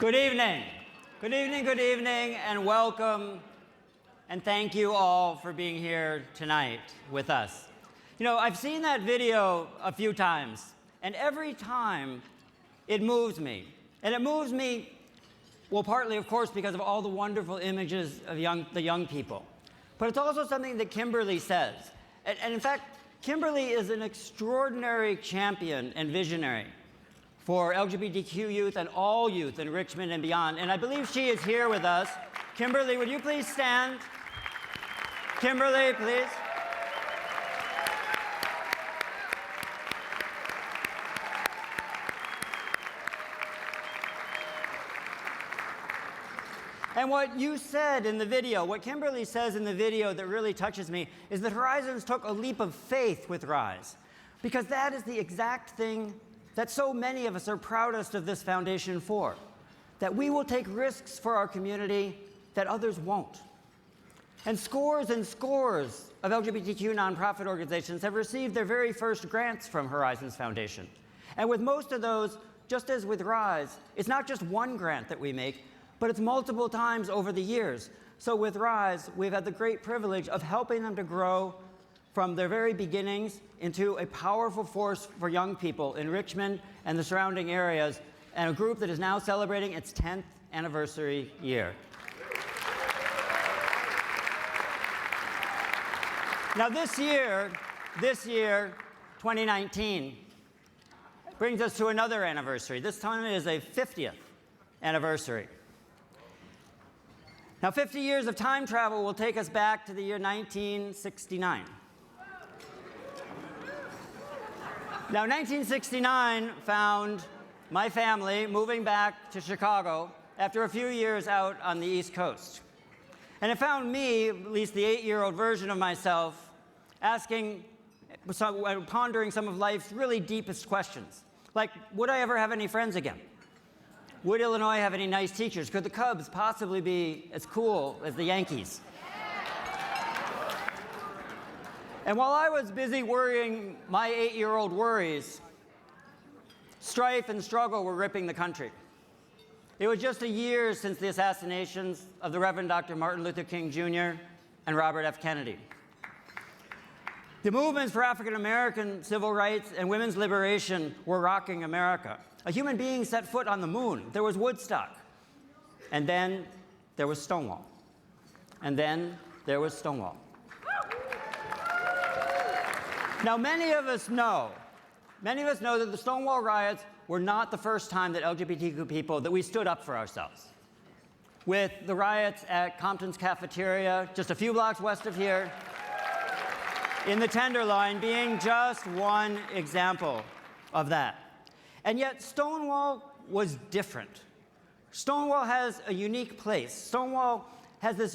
Good evening. Good evening, good evening, and welcome, and thank you all for being here tonight with us. You know, I've seen that video a few times, and every time it moves me. And it moves me, well, partly, of course, because of all the wonderful images of the young people. But it's also something that Kimberly says. And in fact, Kimberly is an extraordinary champion and visionary for LGBTQ youth and all youth in Richmond and beyond. And I believe she is here with us. Kimberly, would you please stand? Kimberly, please. And what you said in the video, what Kimberly says in the video that really touches me, is that Horizons took a leap of faith with Rise, because that is the exact thing that so many of us are proudest of this foundation for, that we will take risks for our community that others won't. And scores of LGBTQ nonprofit organizations have received their very first grants from Horizons Foundation. And with most of those, just as with Rise, it's not just one grant that we make, but it's multiple times over the years. So with Rise, we've had the great privilege of helping them to grow from their very beginnings into a powerful force for young people in Richmond and the surrounding areas, and a group that is now celebrating its 10th anniversary year. Now this year, 2019, brings us to another anniversary. This time it is a 50th anniversary. Now 50 years of time travel will take us back to the year 1969. Now, 1969 found my family moving back to Chicago after a few years out on the East Coast. And it found me, at least the 8-year-old version of myself, pondering some of life's really deepest questions. Like, would I ever have any friends again? Would Illinois have any nice teachers? Could the Cubs possibly be as cool as the Yankees? And while I was busy worrying my 8-year-old worries, strife and struggle were ripping the country. It was just a year since the assassinations of the Reverend Dr. Martin Luther King Jr. and Robert F. Kennedy. The movements for African American civil rights and women's liberation were rocking America. A human being set foot on the moon. There was Woodstock. And then there was Stonewall. And then there was Stonewall. Now, many of us know that the Stonewall riots were not the first time that LGBTQ people, that we stood up for ourselves. With the riots at Compton's Cafeteria, just a few blocks west of here, in the Tenderloin being just one example of that. And yet, Stonewall was different. Stonewall has a unique place. Stonewall has this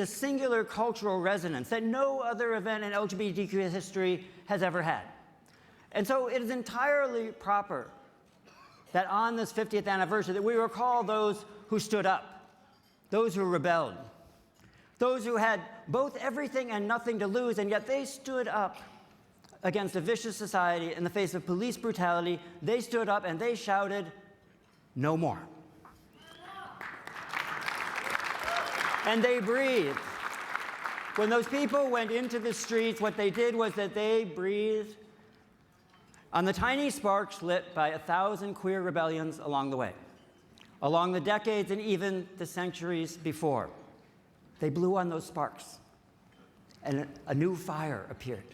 singular cultural resonance that no other event in LGBTQ history has ever had. And so it is entirely proper that on this 50th anniversary that we recall those who stood up, those who rebelled, those who had both everything and nothing to lose, and yet they stood up against a vicious society in the face of police brutality. They stood up and they shouted, "No more." And they breathed. When those people went into the streets, what they did was that they breathed on the tiny sparks lit by 1,000 queer rebellions along the way, along the decades and even the centuries before. They blew on those sparks, and a new fire appeared.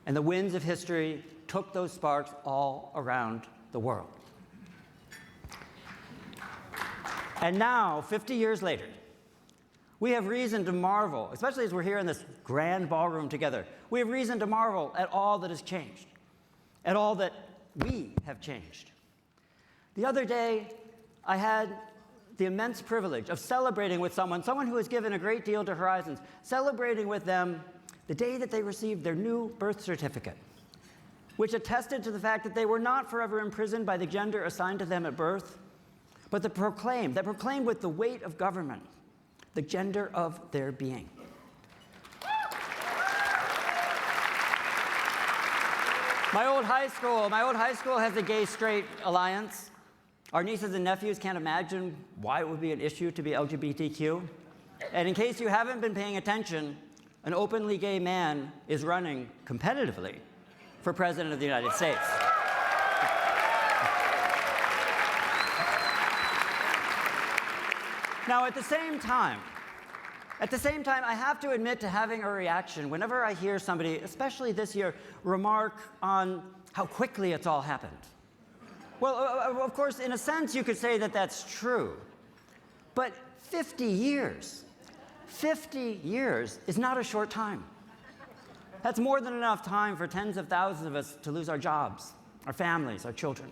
And the winds of history took those sparks all around the world. And now, 50 years later, we have reason to marvel, especially as we're here in this grand ballroom together. We have reason to marvel at all that has changed, at all that we have changed. The other day, I had the immense privilege of celebrating with someone who has given a great deal to Horizons, celebrating with them the day that they received their new birth certificate, which attested to the fact that they were not forever imprisoned by the gender assigned to them at birth, but that proclaimed with the weight of government the gender of their being. My old high school has a gay-straight alliance. Our nieces and nephews can't imagine why it would be an issue to be LGBTQ. And in case you haven't been paying attention, an openly gay man is running competitively for President of the United States. Now, at the same time, I have to admit to having a reaction whenever I hear somebody, especially this year, remark on how quickly it's all happened. Well, of course, in a sense, you could say that that's true. But 50 years is not a short time. That's more than enough time for tens of thousands of us to lose our jobs, our families, our children.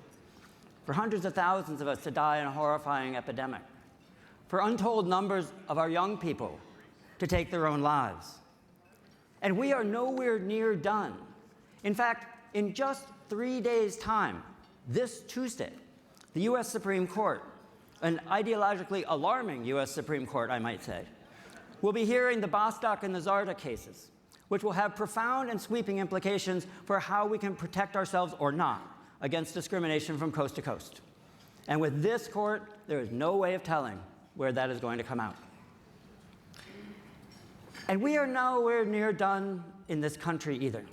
For hundreds of thousands of us to die in a horrifying epidemic. For untold numbers of our young people to take their own lives. And we are nowhere near done. In fact, in just 3 days' time, this Tuesday, the US Supreme Court, an ideologically alarming US Supreme Court, I might say, will be hearing the Bostock and the Zarda cases, which will have profound and sweeping implications for how we can protect ourselves or not against discrimination from coast to coast. And with this court, there is no way of telling where that is going to come out. And we are nowhere near done in this country either.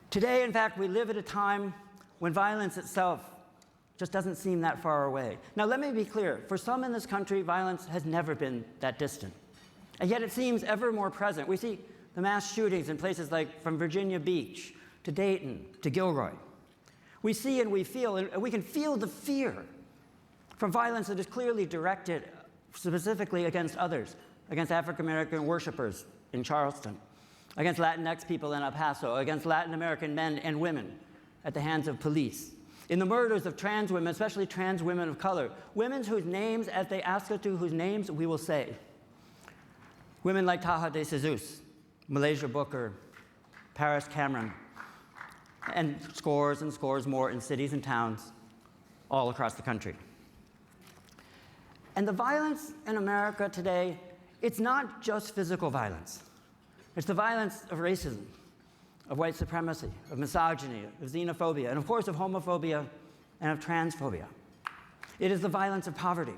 Today, in fact, we live at a time when violence itself just doesn't seem that far away. Now, let me be clear. For some in this country, violence has never been that distant. And yet it seems ever more present. We see the mass shootings in places like from Virginia Beach to Dayton to Gilroy. We see and we feel, and we can feel the fear from violence that is clearly directed specifically against others, against African-American worshipers in Charleston, against Latinx people in El Paso, against Latin American men and women at the hands of police, in the murders of trans women, especially trans women of color, women whose names, as they ask us to, whose names we will say. Women like Taha de Jesus, Malaysia Booker, Paris Cameron, and scores more in cities and towns all across the country. And the violence in America today, it's not just physical violence. It's the violence of racism, of white supremacy, of misogyny, of xenophobia, and of course of homophobia and of transphobia. It is the violence of poverty.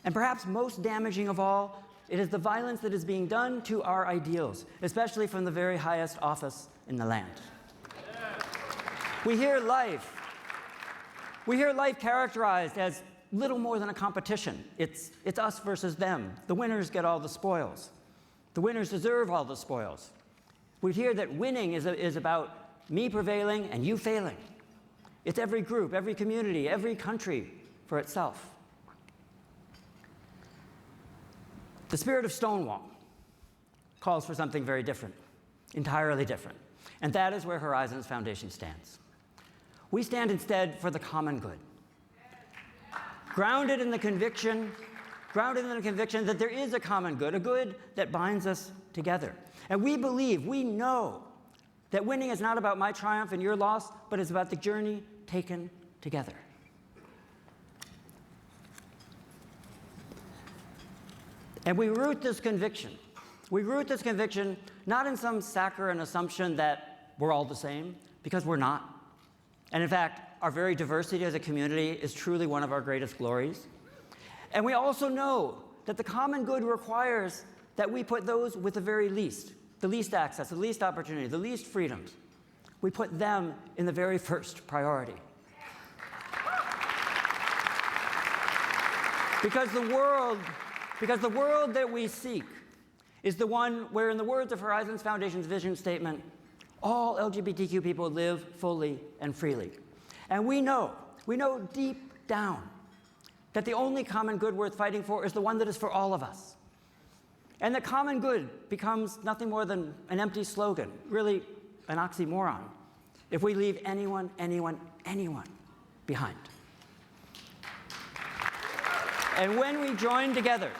And perhaps most damaging of all, it is the violence that is being done to our ideals, especially from the very highest office in the land. We hear life characterized as little more than a competition. It's us versus them. The winners get all the spoils. The winners deserve all the spoils. We hear that winning is about me prevailing and you failing. It's every group, every community, every country for itself. The spirit of Stonewall calls for something very different, entirely different. And that is where Horizons Foundation stands. We stand instead for the common good. Grounded in the conviction that there is a common good, a good that binds us together. And we know that winning is not about my triumph and your loss, but it's about the journey taken together. And we root this conviction not in some saccharine assumption that we're all the same, because we're not. And in fact, our very diversity as a community is truly one of our greatest glories. And we also know that the common good requires that we put those with the very least, the least access, the least opportunity, the least freedoms. We put them in the very first priority. Because the world that we seek is the one where, in the words of Horizons Foundation's vision statement, all LGBTQ people live fully and freely. And we know deep down that the only common good worth fighting for is the one that is for all of us. And that common good becomes nothing more than an empty slogan, really an oxymoron, if we leave anyone behind. And when we join together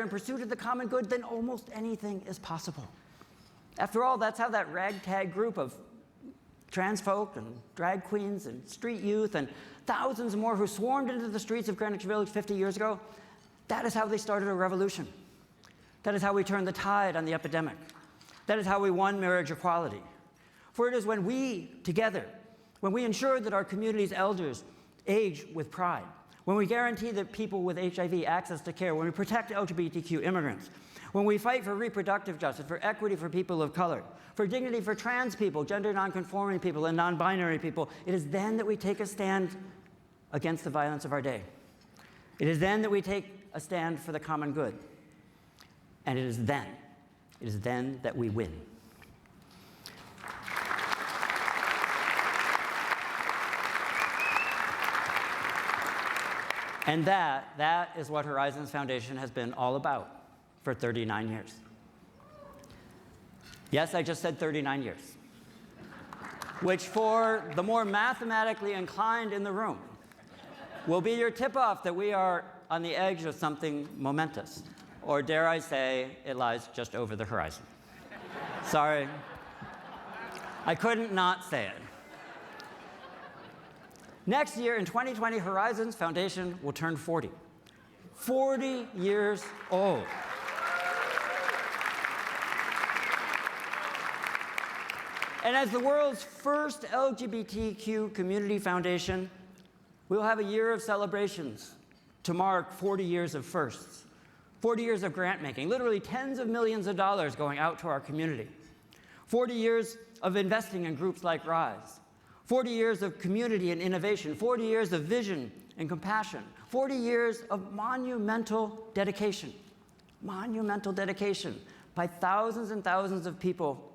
in pursuit of the common good, then almost anything is possible. After all, that's how that ragtag group of trans folk and drag queens and street youth and thousands more who swarmed into the streets of Greenwich Village 50 years ago, that is how they started a revolution. That is how we turned the tide on the epidemic. That is how we won marriage equality. For it is when we, together, when we ensure that our community's elders age with pride, when we guarantee that people with HIV access to care, when we protect LGBTQ immigrants, when we fight for reproductive justice, for equity for people of color, for dignity for trans people, gender nonconforming people, and non-binary people, it is then that we take a stand against the violence of our day. It is then that we take a stand for the common good. And it is then that we win. And that is what Horizons Foundation has been all about for 39 years. Yes, I just said 39 years. Which, for the more mathematically inclined in the room, will be your tip-off that we are on the edge of something momentous. Or dare I say, it lies just over the horizon. Sorry. I couldn't not say it. Next year, in 2020, Horizons Foundation will turn 40. 40 years old. And as the world's first LGBTQ community foundation, we will have a year of celebrations to mark 40 years of firsts, 40 years of grant making, literally tens of millions of dollars going out to our community, 40 years of investing in groups like RISE, 40 years of community and innovation, 40 years of vision and compassion, 40 years of monumental dedication by thousands and thousands of people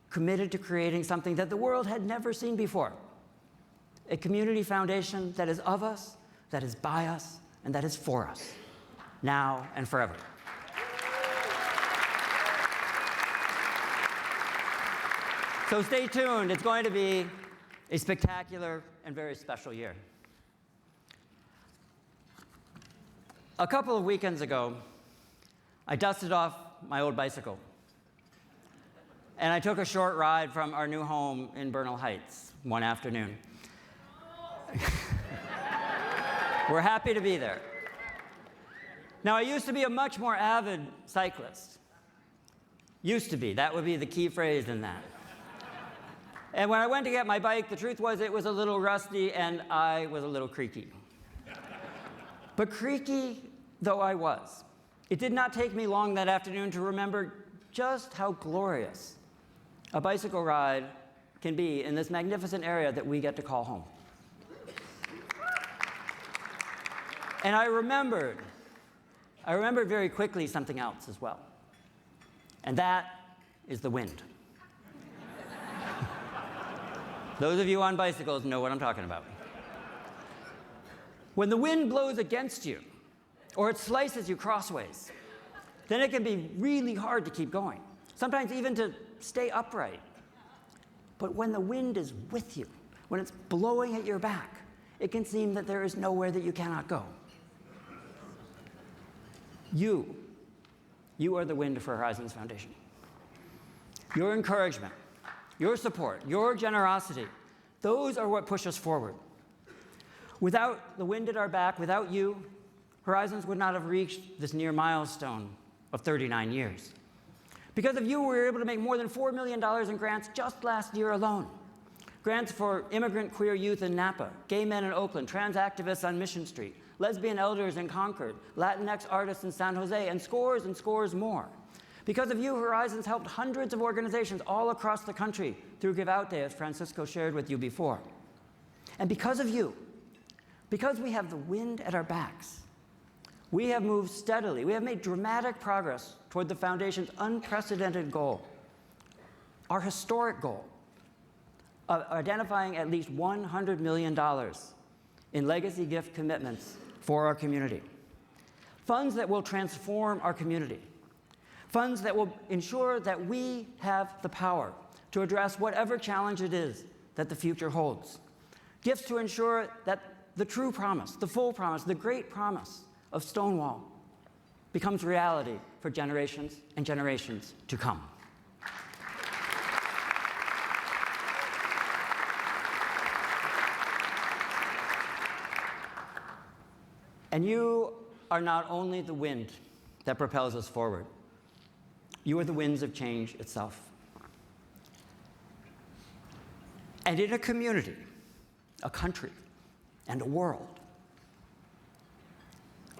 committed to creating something that the world had never seen before. A community foundation that is of us, that is by us, and that is for us, now and forever. So stay tuned. It's going to be a spectacular and very special year. A couple of weekends ago, I dusted off my old bicycle, and I took a short ride from our new home in Bernal Heights one afternoon. We're happy to be there. Now, I used to be a much more avid cyclist. Used to be. That would be the key phrase in that. And when I went to get my bike, the truth was it was a little rusty and I was a little creaky. But creaky though I was, it did not take me long that afternoon to remember just how glorious a bicycle ride can be in this magnificent area that we get to call home. And I remembered very quickly something else as well. And that is the wind. Those of you on bicycles know what I'm talking about. When the wind blows against you, or it slices you crossways, then it can be really hard to keep going, sometimes even to stay upright. But when the wind is with you, when it's blowing at your back, it can seem that there is nowhere that you cannot go. You are the wind for Horizons Foundation. Your encouragement, your support, your generosity, those are what push us forward. Without the wind at our back, without you, Horizons would not have reached this near milestone of 39 years. Because of you, we were able to make more than $4 million in grants just last year alone. Grants for immigrant queer youth in Napa, gay men in Oakland, trans activists on Mission Street, lesbian elders in Concord, Latinx artists in San Jose, and scores more. Because of you, Horizons helped hundreds of organizations all across the country through Give Out Day, as Francisco shared with you before. And because of you, because we have the wind at our backs, we have moved steadily. We have made dramatic progress toward the Foundation's unprecedented goal, our historic goal of identifying at least $100 million in legacy gift commitments for our community. Funds that will transform our community. Funds that will ensure that we have the power to address whatever challenge it is that the future holds. Gifts to ensure that the true promise, the full promise, the great promise of Stonewall becomes reality for generations and generations to come. And you are not only the wind that propels us forward, you are the winds of change itself. And in a community, a country, and a world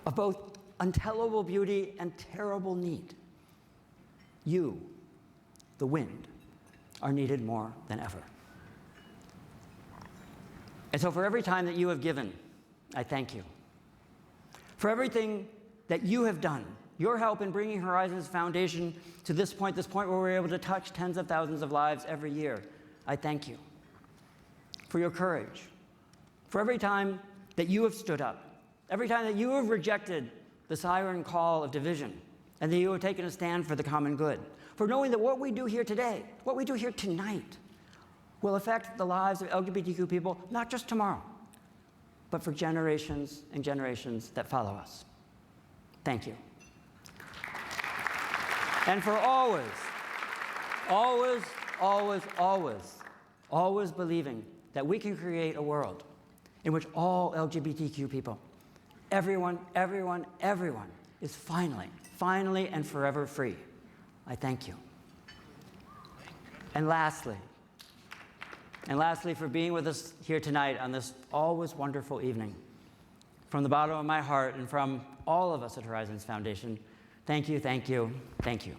of both untellable beauty and terrible need, you, the wind, are needed more than ever. And so for every time that you have given, I thank you. For everything that you have done, your help in bringing Horizons Foundation to this point where we're able to touch tens of thousands of lives every year, I thank you. For your courage, for every time that you have stood up, every time that you have rejected the siren call of division, and that you have taken a stand for the common good, for knowing that what we do here today, what we do here tonight, will affect the lives of LGBTQ people, not just tomorrow, but for generations and generations that follow us. Thank you. And for always, always, always, always, always believing that we can create a world in which all LGBTQ people, everyone, everyone, everyone, is finally and forever free. I thank you. And lastly, for being with us here tonight on this always wonderful evening, from the bottom of my heart and from all of us at Horizons Foundation, thank you, thank you, thank you.